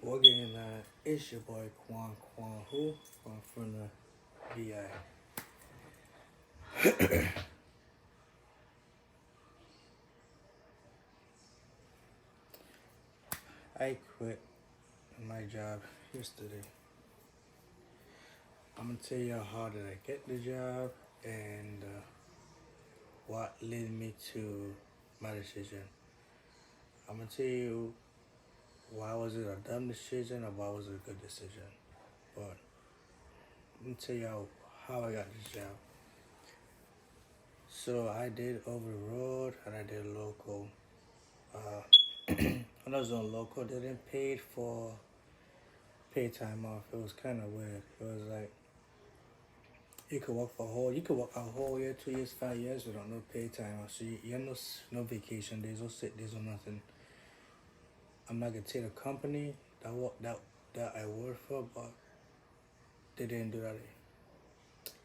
Again, it's your boy Quan Hu from the VI. I quit my job yesterday. I'm gonna tell you how did I get the job and what led me to my decision. I'm gonna tell you why was it a dumb decision or why was it a good decision. But I'm gonna tell you how I got this job. So I did over the road and I did local. Uh, when I was on local, they didn't pay for pay time off. It was kind of weird. It was like you could work a whole year, 2 years, 5 years without no pay time off. So you have no vacation days, no sick days, or nothing. I'm not gonna tell the company that I work for, but they didn't do that.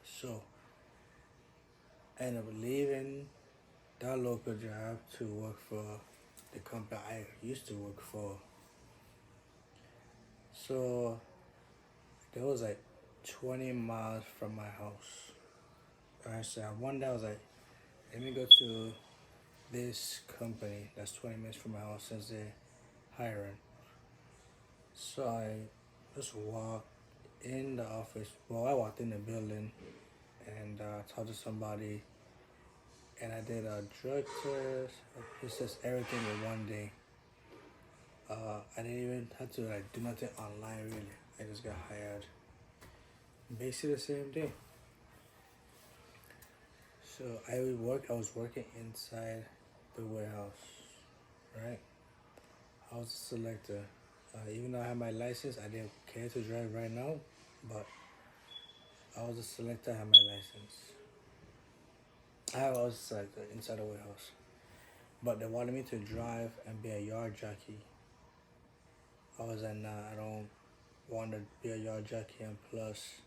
So I ended up leaving that local job to work for the company I used to work for. So there was like 20 miles from my house. Alright, so one day I was like, let me go to this company that's 20 minutes from my house since they're hiring. So I just walked in the office. Well, I walked in the building and talked to somebody, and I did a drug test. It's just everything in one day. I didn't even have to like do nothing online really. I just got hired basically the same day. So I was working inside the warehouse, right? I was a selector. Even though I had my license, I didn't care to drive right now, but I was a selector, I had my license. I was a selector inside the warehouse. But they wanted me to drive and be a yard jockey. I was like, nah, I don't want to be a yard jockey, and plus,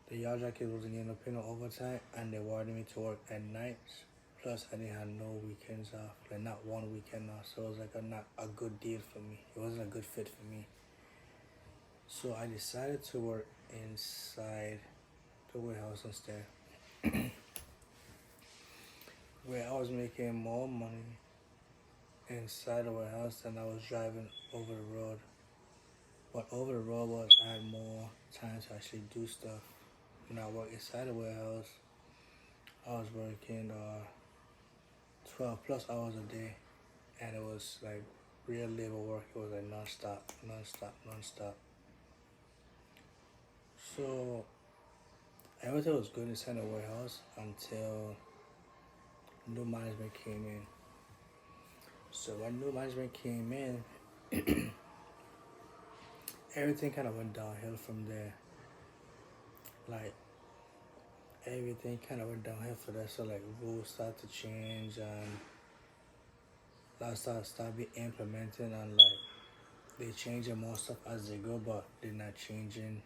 the yard jockey wasn't getting no pay no overtime, and they wanted me to work at nights. Plus, I didn't have no weekends off, like not one weekend off. So it was like not a good deal for me. It wasn't a good fit for me. So I decided to work inside the warehouse instead, where I was making more money inside the warehouse than I was driving over the road. But over the road was I had more time to actually do stuff. When I worked inside the warehouse, I was working 12 plus hours a day, and it was like real labor work. It was like non-stop. So everything was good inside the warehouse until new management came in. So when new management came in, everything kind of went downhill from there. Like everything kind of went downhill for that. So like rules started to change and that start be implemented, and like they changing more stuff as they go, but they're not changing,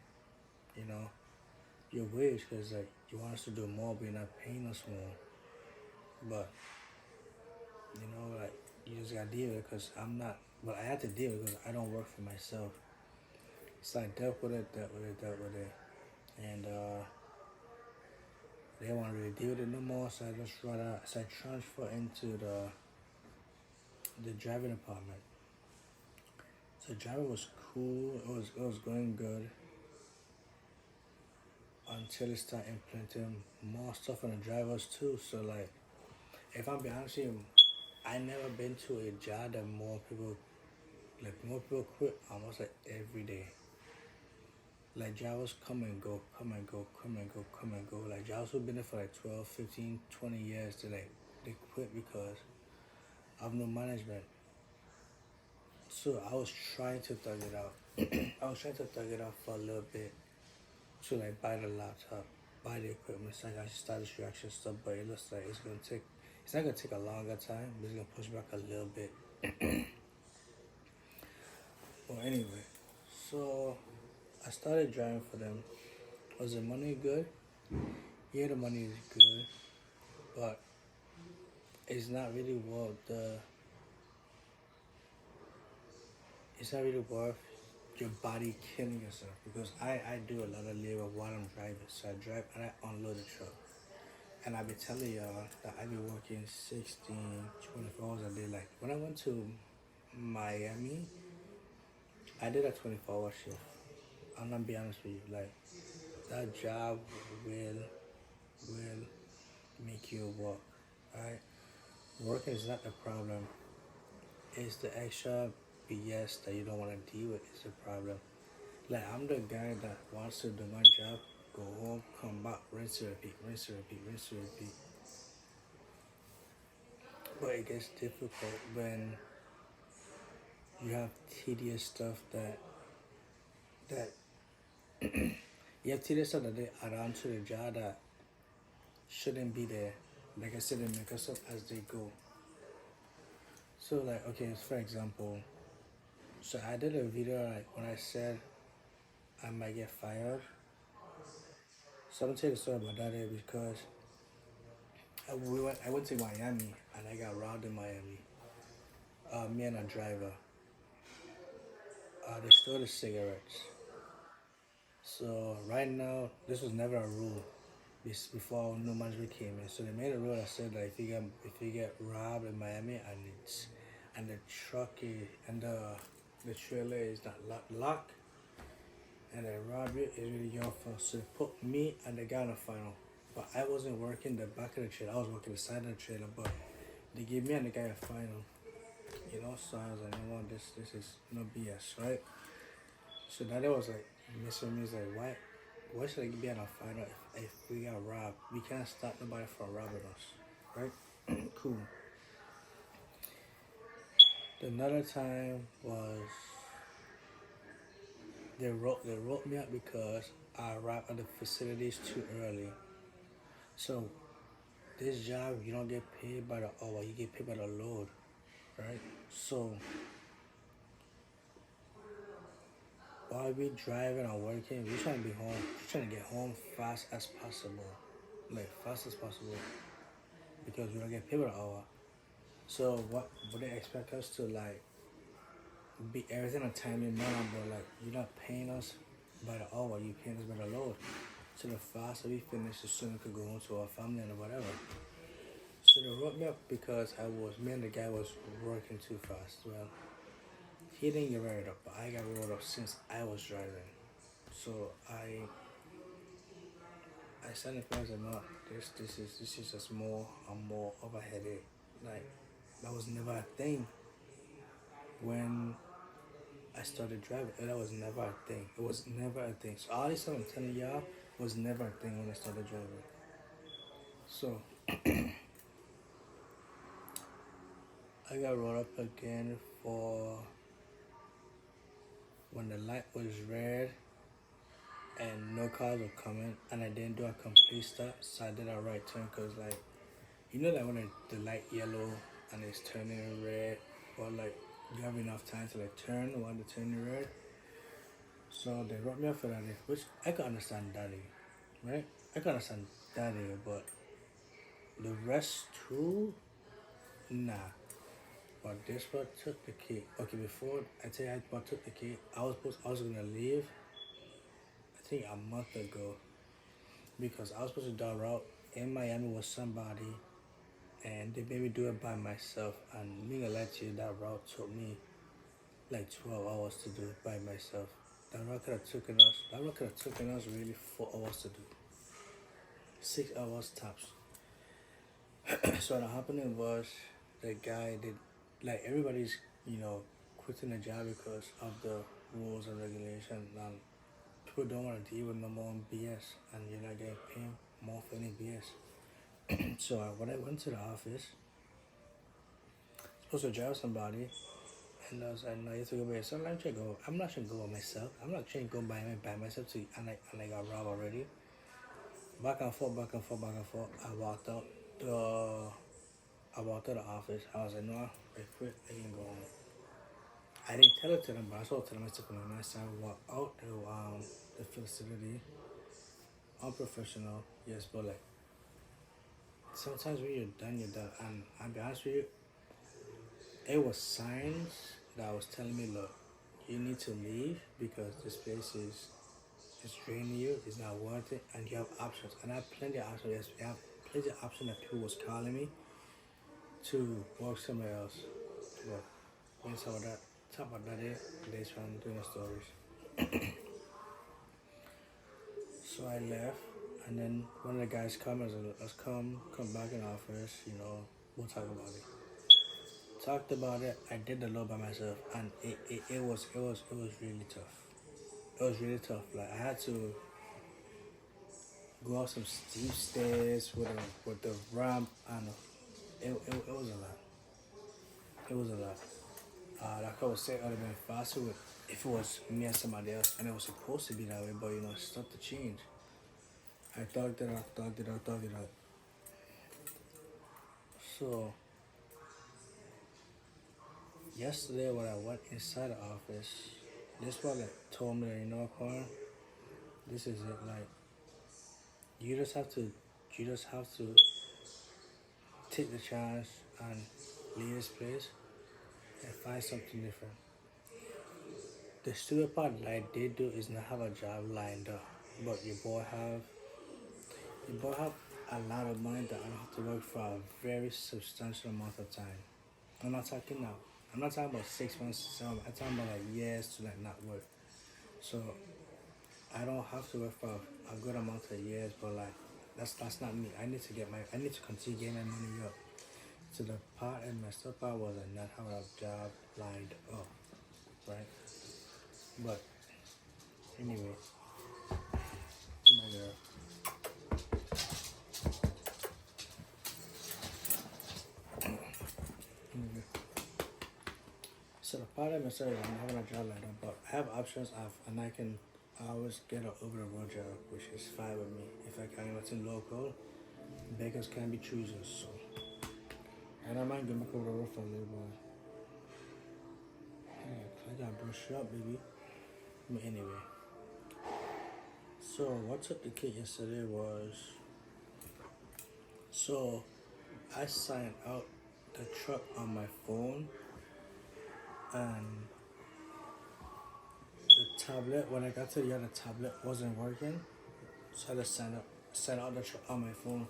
you know, your wage, because like you want us to do more, but you're not paying us more. But you know, like you just gotta deal with it because I'm not. But I had to deal with it because I don't work for myself. So I dealt with it, and they don't want to really deal with it no more. So I transfer into the driving department. So driving was cool. It was going good until they start implementing more stuff on the drivers too. So like, if I'm being honest with you, I never been to a job that more people quit almost like every day. Like drivers come and go, come and go, come and go, come and go. Like drivers who've been there for like 12, 15, 20 years, they quit because of no management. So I was trying to thug it out. I was trying to thug it out for a little bit to like buy the laptop, buy the equipment, so I can start this reaction stuff. But it looks like it's not gonna take a longer time, but it's gonna push back a little bit. Well, anyway, so I started driving for them. Was the money good? Yeah, the money is good, but it's not really it's not really worth your body killing yourself because I do a lot of labor while I'm driving. So I drive and I unload the truck. And I be telling y'all that I be working 16, 24 hours a day. Like when I went to Miami, I did a 24-hour shift. I'm gonna be honest with you. Like that job will make you work. Alright? Working is not the problem. It's the extra BS that you don't want to deal with is the problem. Like I'm the guy that wants to do my job, go home, come back, rinse and repeat, rinse and repeat, rinse and repeat. But it gets difficult when you have tedious stuff that you have tedious stuff that they add on to the job that shouldn't be there. Like I said, they make us up as they go. So like okay, for example, so I did a video like when I said I might get fired. So I'm gonna tell you the story about that here because I went to Miami and I got robbed in Miami. Me and a driver. They stole the cigarettes. So right now, this was never a rule. This before no management came in. So they made a rule that said that if you get robbed in Miami and the truck is, and the trailer is not locked and they rob you, it's really your fault. So they put me and the guy on the final. But I wasn't working the back of the trailer. I was working the side of the trailer. But they gave me and the guy a final. You know, so I was like, you know what, this is no BS, right? So that was like missing me is like why should I be on a final if we got robbed? We can't stop nobody from robbing us. Right? Cool. Another time was they wrote me up because I arrived at the facilities too early. So this job you don't get paid by the hour, you get paid by the load. Right? So while we driving or working, we trying to be home. We trying to get home fast as possible, like fast as possible, because we don't get paid by the hour. So what would they expect us to like be everything on timely manner? But like you're not paying us by the hour, you paying us by the load. So the faster we finish, the sooner we could go home to our family and whatever. So they wrote me up because me and the guy was working too fast. Well, he didn't get wrote up, but I got wrote up since I was driving. So I said to friends, no, this is just more and more of a headache. Like that was never a thing when I started driving. That was never a thing. It was never a thing. So all this stuff I'm telling y'all was never a thing when I started driving. So I got brought up again for when the light was red and no cars were coming and I didn't do a complete stop, so I did a right turn because like you know that when the light yellow and it's turning red, or like you have enough time to like turn while the turning red. So they wrote me up for that day, which I can understand that day, right? I can understand that day, but the rest too, nah. But this one took the key. Okay, before I tell you I took the key, I was gonna leave. I think a month ago because I was supposed to do a route in Miami with somebody, and they made me do it by myself. And me gonna let you, that route took me like 12 hours to do it by myself. That route could have taken us really 4 hours to do. 6 hours tops. So what happening was the guy did like everybody's quitting the job because of the rules and regulations, and people don't want to deal with no more BS, and you're not getting paid more for any BS. So when I went to the office, supposed to drive somebody, and I was like, no, you have to go by yourself. I'm not trying to go by myself. I'm not trying to go by myself to and I got robbed already. Back and forth, back and forth, back and forth. I walked out the office. I was like, no, I quit. I can go home. I didn't tell it to them, but I told them I took my mask. I walked out the facility. Unprofessional, yes, but like sometimes when you're done, you're done. And I'll be honest with you, it was signs that was telling me, look, you need to leave because this place is draining you, it's not worth it, and you have options. And I have plenty of options. Yes, I have plenty of options that people was calling me to work somewhere else. But when talk about that later on doing the stories. So I left, and then one of the guys come and said, let's come back in office, we'll talk about it. Talked about it, I did the law by myself, and it was really tough. It was really tough. Like, I had to go up some steep stairs with the ramp, and it was a lot. It was a lot. Like I was saying, it would have been faster if it was me and somebody else, and it was supposed to be that way, but stuff to change. I thought it out. So, yesterday when I went inside the office, this one told me that, Corn, this is it. Like, you just have to take the chance and leave this place and find something different. The stupid part that I did do is not have a job lined up, but your boy have a lot of money that I don't have to work for a very substantial amount of time. I'm not talking now. I'm not talking about 6 months, 7 months. I'm talking about like years to like not work. So I don't have to work for a good amount of years, but like that's not me. I need to continue getting my money up. So the part and messed up part was I not having a job lined up, right? But anyway, my girl. Anyway. So the part of myself is I'm having a job lined up, but I have options and I can always get an over the road job, which is fine with me. If I can what's in local, beggars can be choosers, so I don't mind getting back over the road for a little while. Yeah, I got brush up, baby. But anyway. So what took the cake yesterday was, so I signed out the truck on my phone, and the tablet, when I got to the other tablet, wasn't working, so I just signed out the truck on my phone.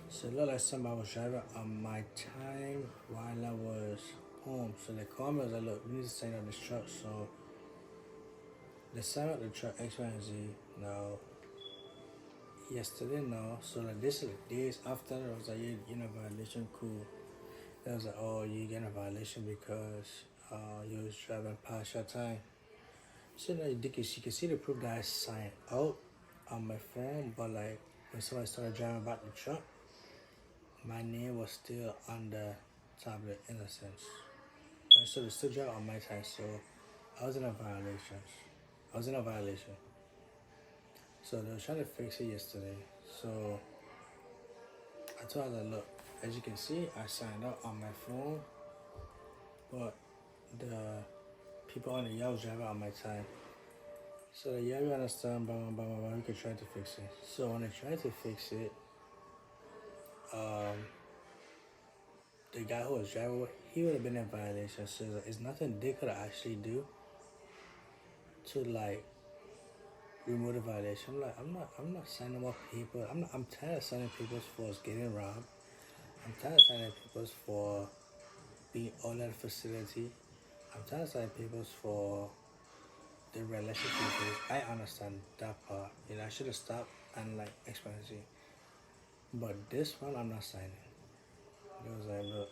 So it looked like somebody was driving on my time while I was home. So they called me and was like, look, we need to sign out this truck. So they signed out the truck X, Y, and Z. Now, yesterday, no. So like this is like days after, I was like, you're in a violation, cool. They was like, oh, you getting a violation because you was driving past your time. So now you can see the proof that I signed out on my phone, but like when somebody started driving back the truck, my name was still on the tablet in a sense. Right? So they still drive on my time, so I was in a violation. So they were trying to fix it yesterday. So I told her, look, as you can see, I signed up on my phone, but the people on the yard was driving on my time. So the yard, we understand, we could try to fix it. So when I tried to fix it, the guy who was driving, he would have been in violation. So it's nothing they could actually do to like remove the violation. Like I'm not signing up people. I'm tired of signing people for getting robbed. I'm tired of signing people for being all at the facility. I'm tired of signing people for the relationship. I understand that part. I should have stopped and like explain it. But this one I'm not signing. It was like, look,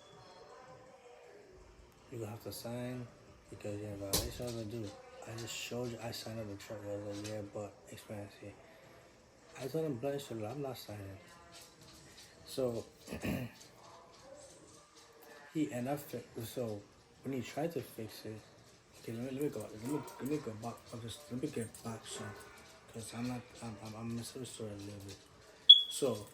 you have to sign because you're in violation. I was like, dude, I just showed you I signed up the truck. I was like, yeah, but explain it. I told him blunt, I'm not signing. So he ended up so when he tried to fix it, okay, let me go back. Let me get back some, because I'm missing the story a little bit. So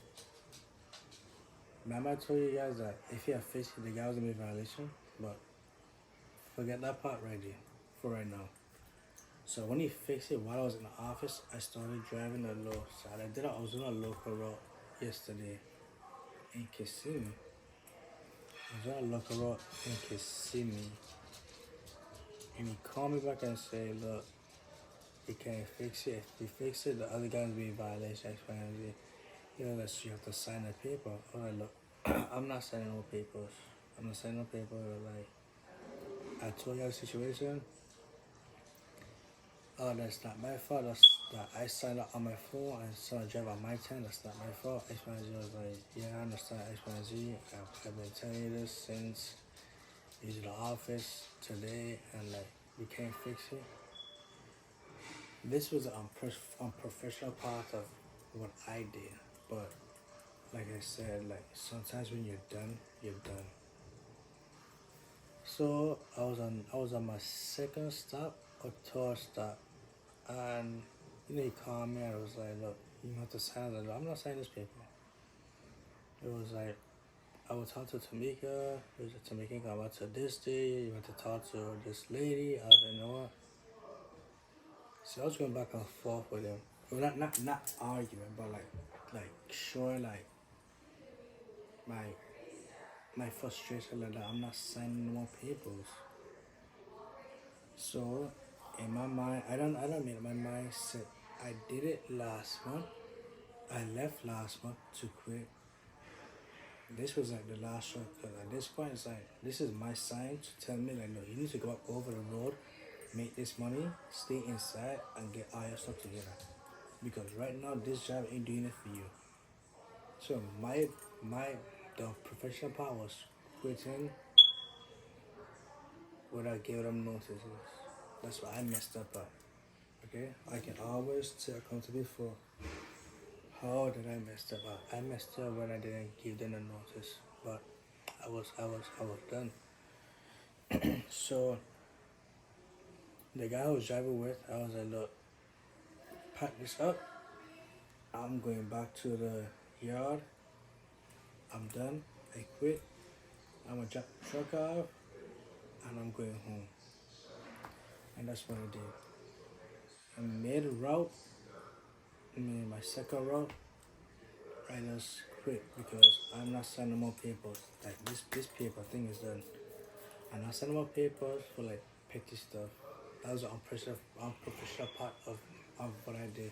remember I told you guys that if he had fixed it, the guy was gonna be in violation, but forget that part right there for right now. So when he fixed it, while I was in the office, I started driving the low side. I was on a local road yesterday in Kissimmee. And he called me back and say, look, you can't fix it. If you fix it, the other guy's be in violation, X, Y, and Z. You know that you have to sign a paper. All right, look, I'm not signing no papers. I'm not signing no paper. Like, I told you the situation. Oh, that's not my fault. That's that I signed up on my phone and someone drive on my time. That's not my fault. X, Y, and Z was like, yeah, I understand X, Y, and Z. I've been telling you this since you to the office today, and like, we can't fix it. This was an unprofessional part of what I did, but like I said, like sometimes when you're done, you're done. So I was on my second stop or third stop, and he called me and I was like, look, you have to sign it. I'm not signing this paper. It was like I would talk to Tamika. It was Tamika come out to this day. You have to talk to this lady. I was like, you know what? So I was going back and forth with him. Well, not arguing, but like sure, like my my frustration like that. I'm not signing more papers. So in my mind, I don't mean my mind said I did it last month. I left last month to quit. This was like the last shot because at this point it's like this is my sign to tell me like no, you need to go up over the road, make this money, stay inside and get all your stuff together. Because right now this job ain't doing it for you. So my the professional part was quitting without giving them notices. That's what I messed up at. Okay? I can always take accountability for how did I messed up at. I messed up when I didn't give them a notice. But I was done. So the guy I was driving with, I was like, look, pack this up. I'm going back to the yard. I'm done. I quit. I'm gonna drop the truck off and I'm going home. And that's what I did. I made a route. I mean, my second route, I just quit because I'm not signing more papers. Like this paper thing is done. I'm not signing more papers for like petty stuff. That was the unprofessional part of what I did.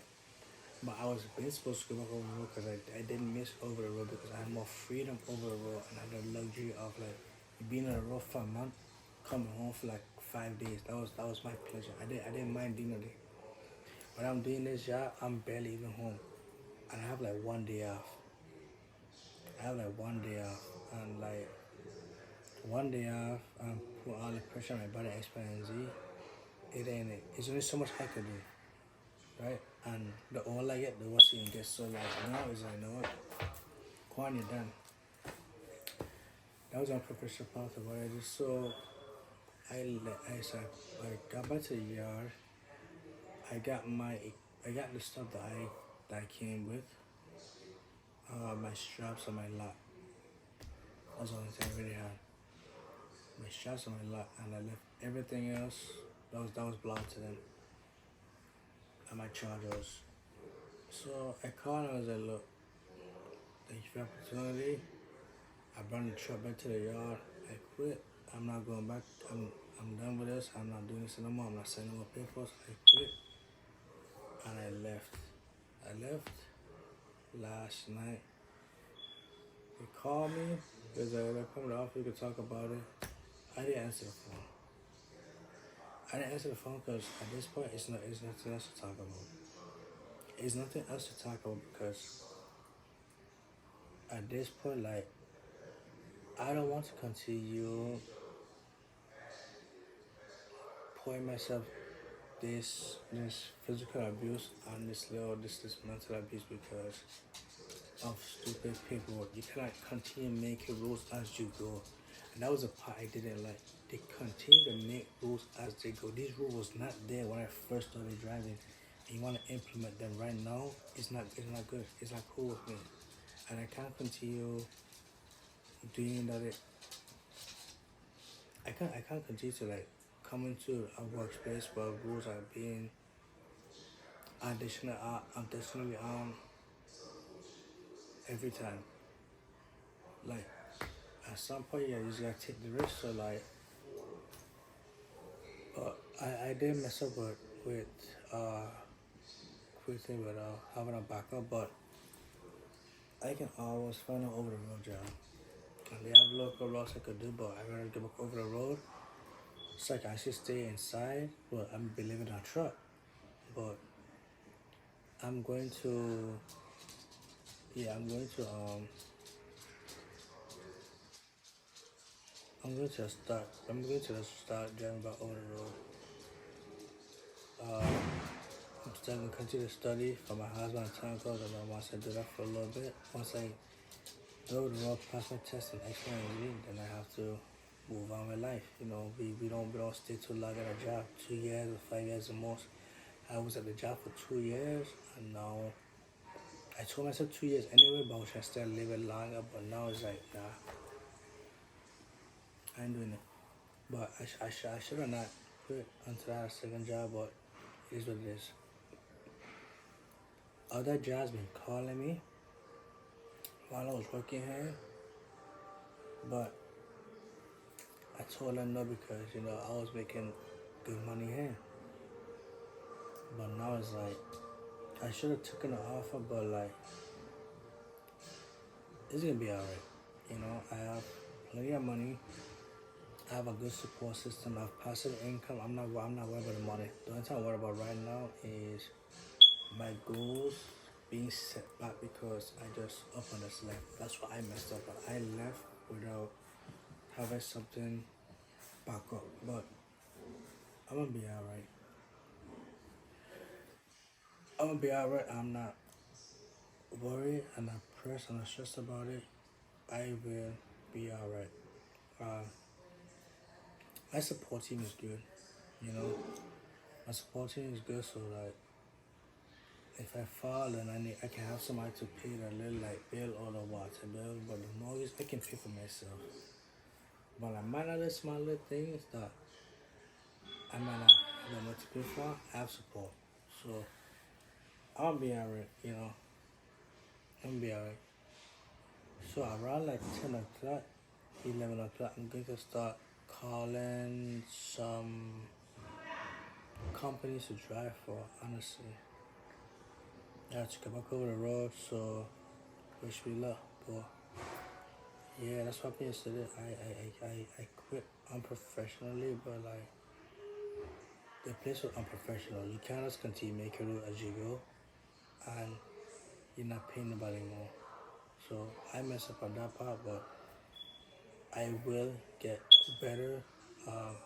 But I was being supposed to go back over the road because I didn't miss over the road because I had more freedom over the road and I had the luxury of like being on the road for a month, coming home for like 5 days. That was my pleasure. I didn't mind being on it. When I'm doing this job, I'm barely even home. And I have like one day off. I have like one day off. And like one day off, I'm putting all the pressure on my body, X, Y, and Z. It ain't it. It's only so much I can do. Right? And the all I get, the worse you can get. So like now is like, you know what? Quan, you're done. That was unprofessional part of what I did. So I got back to the yard. I got the stuff that I came with. My straps and my lock. That's the only thing I really had. My straps and my lock, and I left everything else. That was belonged to them. And my chargers. So I called and I was like, look, thank you for the opportunity. I brought the truck back to the yard. I quit. I'm not going back. I'm done with this. I'm not doing this anymore. I'm not signing more papers. I quit. And I left. I left last night. They called me. They said, they'll come to the office. We could talk about it. I didn't answer the phone. I didn't answer the phone because at this point, it's nothing else to talk about. It's nothing else to talk about because at this point, like, I don't want to continue pouring myself this physical abuse and this mental abuse because of stupid paperwork. You cannot continue making rules as you go. And that was the part I didn't like. They continue to make rules as they go. These rules was not there when I first started driving. And you want to implement them right now, it's not good. It's not cool with me. And I can't continue doing that. I can't continue to like come into a workspace where rules are being additionally on every time. Like at some point, yeah, you just gotta take the risk. So like, But I did mess up with uh quitting with having a backup, but I can always find an over the road job. And they have local routes I could do, but I rather get back over the road. It's like I should stay inside, but I'm be living in a truck. But I'm going to, yeah, I'm going to start driving back over the road. I'm still going to continue to study for my husband time code, and then once I do that for a little bit, once I do the road, pass my test and X, Y, and Z, then I have to move on with life. You know, we don't stay too long at a job, 2 years or 5 years the most. I was at the job for 2 years, and now I told myself 2 years anyway, but I was trying to stay a little bit longer. But now it's like, nah, I ain't doing it. But I should have not quit until I had a second job, but it is what it is. Other jobs been calling me while I was working here, but I told them no because, you know, I was making good money here. But now it's like, I should have taken the offer, but like, it's gonna be alright. You know, I have plenty of money. I have a good support system. I have passive income. I'm not worried about the money. The only thing I'm worried about right now is my goals being set back because I just up on this left. That's what I messed up. But I left without having something back up. But I'm gonna be alright. I'm gonna be alright. I'm not worried. I'm not pressed. I'm not stressed about it. I will be alright. Uh, my support team is good. You know, my support team is good. So like, if I fall and I can have somebody to pay the little like bill or the water bill, but the mortgage I can pay for myself. But like my other small little things that I might not have enough to pay for, I have support. So I'll be alright, you know. I'll be alright. So around like 10 o'clock, 11 o'clock, I'm going to start calling some companies to drive for, honestly. I have to come back over the road, so wish me luck, but yeah, that's what happened yesterday. I quit unprofessionally, but like the place was unprofessional. You can't just continue making it as you go, and you're not paying nobody more. So I messed up on that part, but I will get better. Um,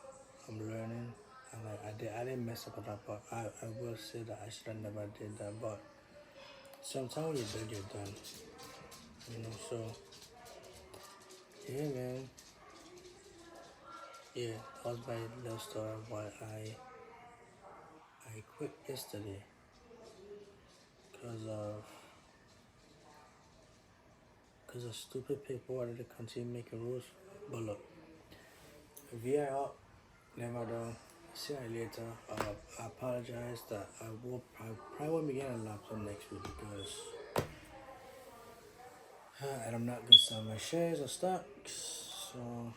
I'm learning, and like I didn't mess up on that part. I will say that I should have never did that, but sometimes when you're done, you know. So yeah, man. Yeah, that was my little story of why I quit yesterday because of stupid people wanted to continue making rules. But look, VI up, never done. See you later. I apologize that I will probably won't be getting a laptop next week because and I'm not gonna sell my shares or stocks. So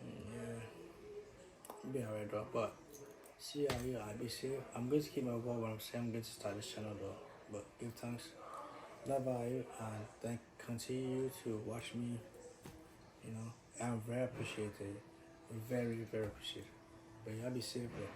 yeah, be alright though. But see you here. I'll be safe. I'm going to keep my word when I'm saying I'm going to start this channel though. But give thanks. Love you and thank continue to watch me. You know, I'm very appreciated. Very, very appreciated. But y'all be safe, bro.